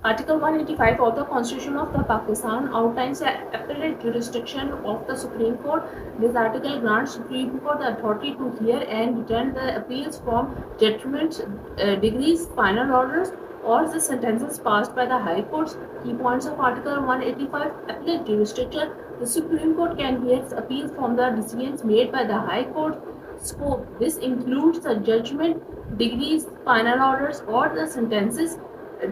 Article 185 of the Constitution of the Pakistan outlines the appellate jurisdiction of the Supreme Court. This article grants Supreme Court the authority to hear and return the appeals from judgments, degrees, final orders, or the sentences passed by the High Courts. Key points of Article 185: appellate jurisdiction. The Supreme Court can hear appeals from the decisions made by the High Court. Scope: this includes the judgment, degrees, final orders, or the sentences.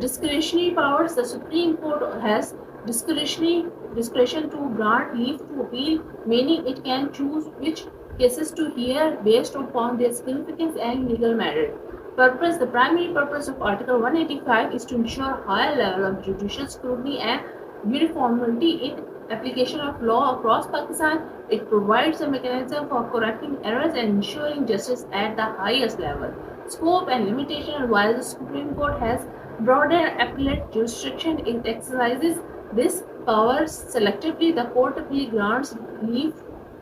Discretionary powers: the Supreme Court has discretion to grant leave to appeal, meaning it can choose which cases to hear based upon their significance and legal merit. Purpose: the primary purpose of Article 185 is to ensure higher level of judicial scrutiny and uniformity in application of law across Pakistan. It provides a mechanism for correcting errors and ensuring justice at the highest level. Scope and limitation: while the Supreme Court has broader appellate jurisdiction, it exercises this power selectively. The court appeal grants leave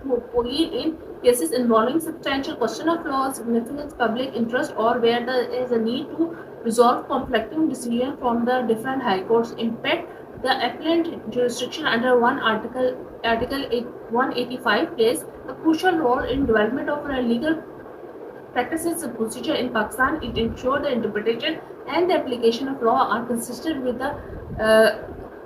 to appeal in cases involving substantial question of law, significant public interest, or where there is a need to resolve conflicting decisions from the different high courts. Impact: the appellate jurisdiction under Article 185 plays a crucial role in development of a legal practices and procedure in Pakistan. It ensures the interpretation and the application of law are consistent with the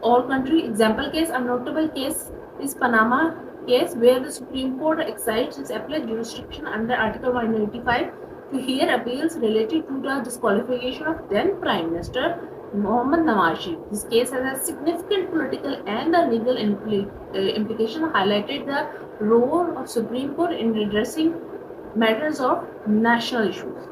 all country. Example case: a notable case is Panama case, where the Supreme Court exercised its appellate jurisdiction under Article 185 to hear appeals related to the disqualification of then Prime Minister Mohammad Nawaz Sharif. This case has a significant political and the legal implication, highlighted the role of Supreme Court in addressing matters of national issues.